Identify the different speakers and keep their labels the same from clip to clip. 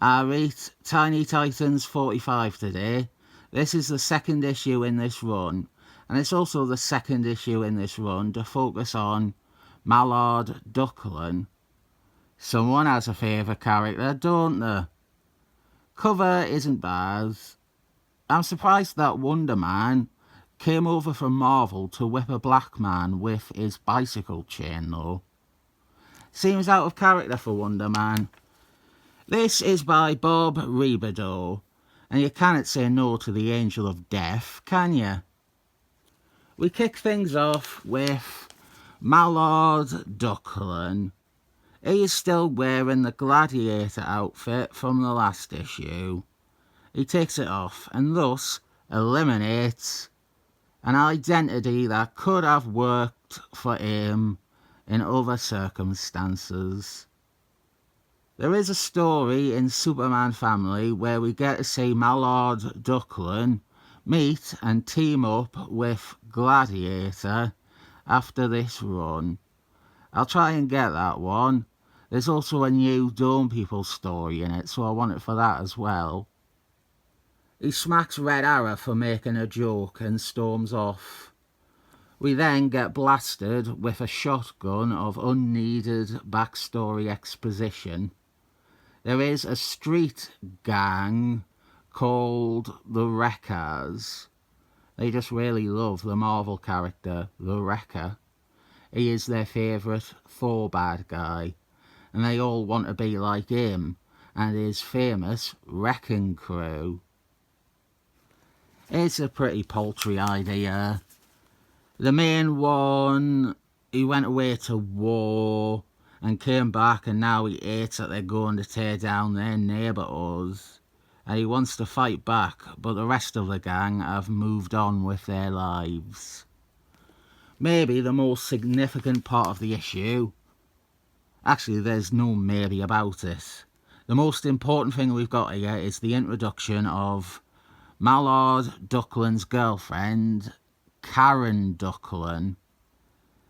Speaker 1: I read Tiny Titans 45 today. This is the second issue in this run, and it's also the second issue in this run to focus on Mallard Duckling. Someone has a favourite character, don't they? Cover isn't bad. I'm surprised that Wonder Man came over from Marvel to whip a black man with his bicycle chain though. Seems out of character for Wonder Man. This is by Bob Rebadow, and you cannot say no to the Angel of Death, can you? We kick things off with Mallard Duckling. He is still wearing the gladiator outfit from the last issue. He takes it off and thus eliminates an identity that could have worked for him in other circumstances. There is a story in Superman Family where we get to see Mallard Duckling meet and team up with Gladiator after this run. I'll try and get that one. There's also a new Dome People story in it, so I want it for that as well. He smacks Red Arrow for making a joke and storms off. We then get blasted with a shotgun of unneeded backstory exposition. There is a street gang called the Wreckers. They just really love the Marvel character, the Wrecker. He is their favourite Thor bad guy, and they all want to be like him and his famous wrecking crew. It's a pretty paltry idea. The main one, he went away to war and came back, and now he hates that they're going to tear down their neighbourhood. And he wants to fight back, but the rest of the gang have moved on with their lives. Maybe the most significant part of the issue, actually there's no maybe about it, the most important thing we've got here is the introduction of Mallard Duckling's girlfriend, Karen Duckling.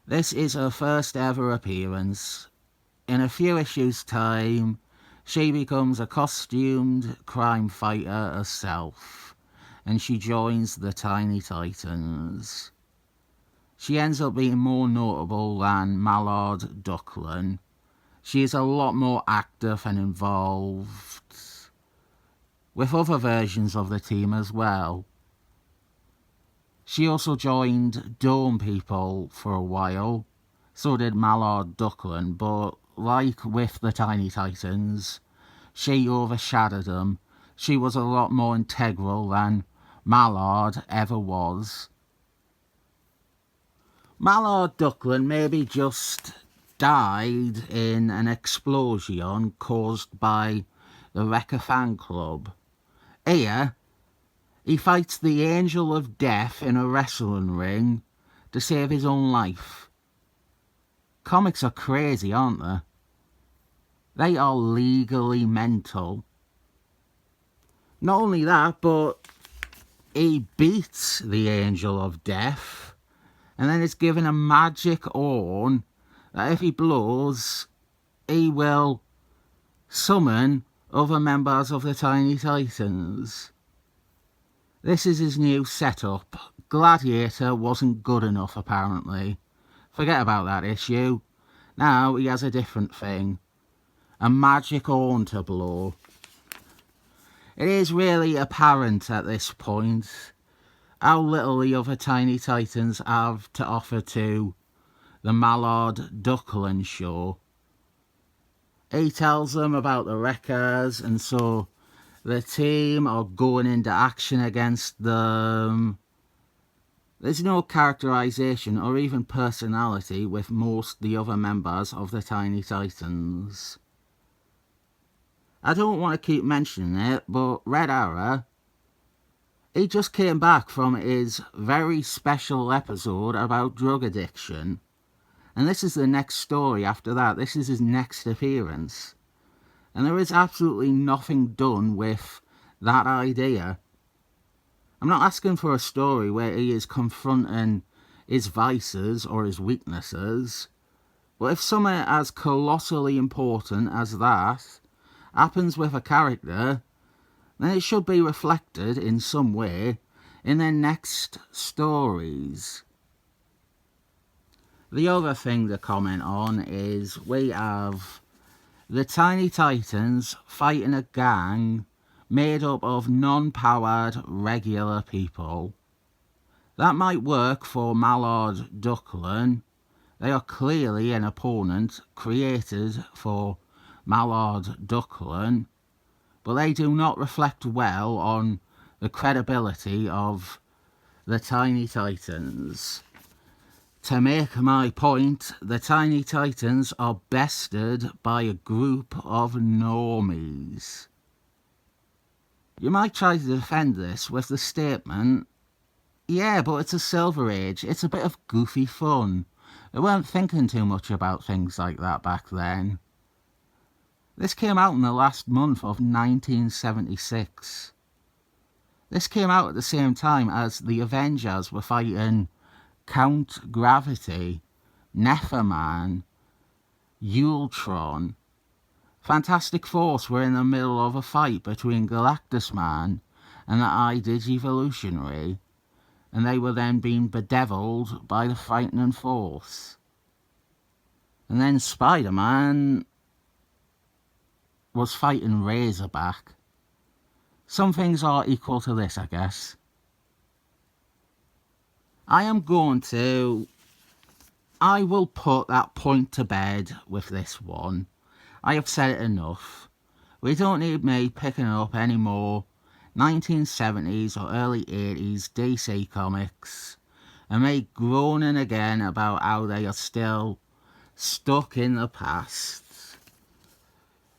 Speaker 1: This is her first ever appearance. In a few issues' time, she becomes a costumed crime fighter herself, and she joins the Tiny Titans. She ends up being more notable than Mallard Duckling. She is a lot more active and involved, with other versions of the team as well. She also joined Dome People for a while, so did Mallard Duckling, but like with the Tiny Titans, she overshadowed them. She was a lot more integral than Mallard ever was. Mallard Duckling maybe just died in an explosion caused by the Wrecker fan club. Here, he fights the Angel of Death in a wrestling ring to save his own life. Comics are crazy, aren't they? They are legally mental. Not only that, but he beats the Angel of Death, and then is given a magic horn that if he blows, he will summon other members of the Tiny Titans. This is his new setup. Gladiator wasn't good enough, apparently. Forget about that issue. Now he has a different thing. A magic horn to blow. It is really apparent at this point how little the other Tiny Titans have to offer to the Mallard Duckling show. He tells them about the Wreckers, and so the team are going into action against them. There's no characterization or even personality with most the other members of the Tiny Titans. I don't want to keep mentioning it, but Red Arrow, he just came back from his very special episode about drug addiction. And this is the next story after that. This is his next appearance. And there is absolutely nothing done with that idea. I'm not asking for a story where he is confronting his vices or his weaknesses. But if something as colossally important as that happens with a character, then it should be reflected in some way in their next stories. The other thing to comment on is we have the Tiny Titans fighting a gang made up of non-powered regular people. That might work for Mallard Ducklan. They are clearly an opponent created for Mallard Ducklan, but they do not reflect well on the credibility of the Tiny Titans. To make my point, the Tiny Titans are bested by a group of normies. You might try to defend this with the statement, yeah, but it's a Silver Age, it's a bit of goofy fun. They weren't thinking too much about things like that back then. This came out in the last month of 1976. This came out at the same time as the Avengers were fighting Count Gravity, Neferman, Ultron. Fantastic Force were in the middle of a fight between Galactus Man and the iDigivolutionary, and they were then being bedeviled by the Frightening Force. And then Spider-Man was fighting Razorback. Some things are equal to this, I guess. I will put that point to bed with this one. I have said it enough. We don't need me picking up any more 1970s or early 80s DC comics and me groaning again about how they are still stuck in the past.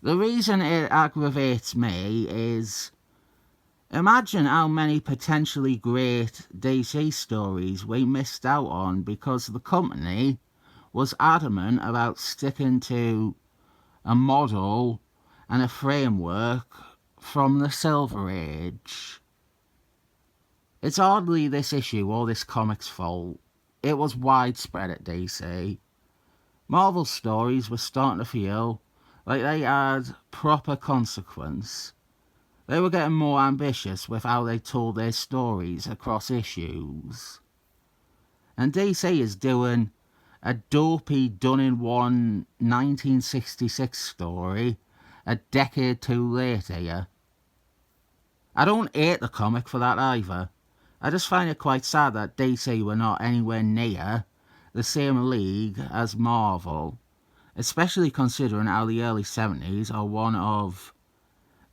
Speaker 1: The reason it aggravates me is, imagine how many potentially great DC stories we missed out on because the company was adamant about sticking to a model and a framework from the Silver Age. It's hardly this issue or this comic's fault. It was widespread at DC. Marvel stories were starting to feel like they had proper consequence. They were getting more ambitious with how they told their stories across issues. And DC is doing a dopey done-in-one 1966 story a decade too late here. I don't hate the comic for that either. I just find it quite sad that DC were not anywhere near the same league as Marvel, especially considering how the early 70s are one of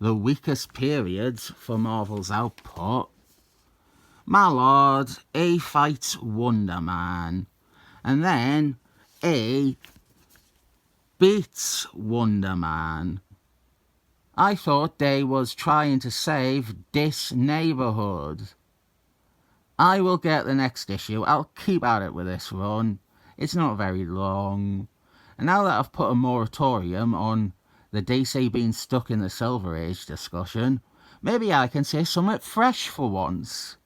Speaker 1: the weakest periods for Marvel's output. Mallard, he fights Wonder Man, and then he beats Wonder Man. I thought they was trying to save this neighbourhood. I will get the next issue. I'll keep at it with this run. It's not very long. And now that I've put a moratorium on the DC being stuck in the Silver Age discussion, maybe I can say something fresh for once.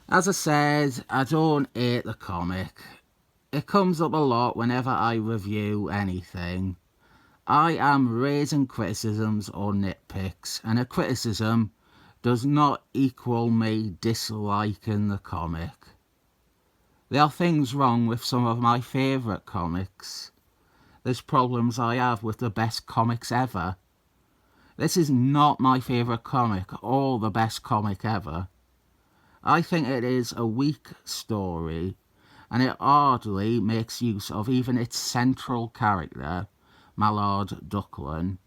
Speaker 1: As I said, I don't hate the comic. It comes up a lot whenever I review anything. I am raising criticisms or nitpicks, and a criticism does not equal me disliking the comic. There are things wrong with some of my favourite comics. There's problems I have with the best comics ever. This is not my favourite comic or the best comic ever. I think it is a weak story, and it hardly makes use of even its central character, Mallard Ducklan.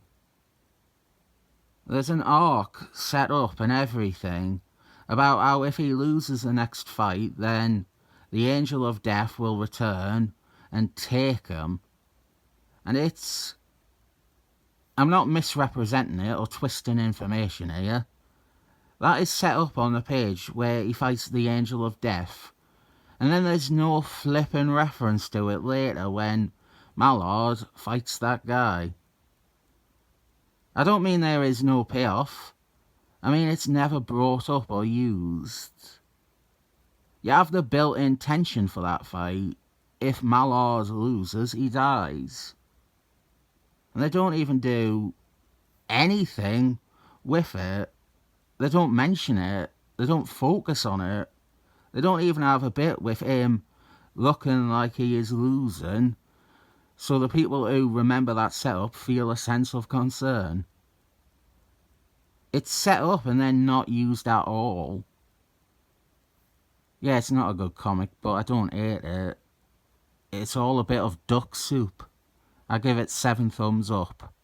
Speaker 1: There's an arc set up and everything about how if he loses the next fight, then the Angel of Death will return and take him. And I'm not misrepresenting it or twisting information here. That is set up on the page where he fights the Angel of Death. And then there's no flipping reference to it later when Mallard fights that guy. I don't mean there is no payoff. I mean it's never brought up or used. You have the built-in tension for that fight. If Mallard loses, he dies. And they don't even do anything with it. They don't mention it. They don't focus on it. They don't even have a bit with him looking like he is losing, so the people who remember that setup feel a sense of concern. It's set up and then not used at all. Yeah, it's not a good comic, but I don't hate it. It's all a bit of duck soup. I give it 7 thumbs up.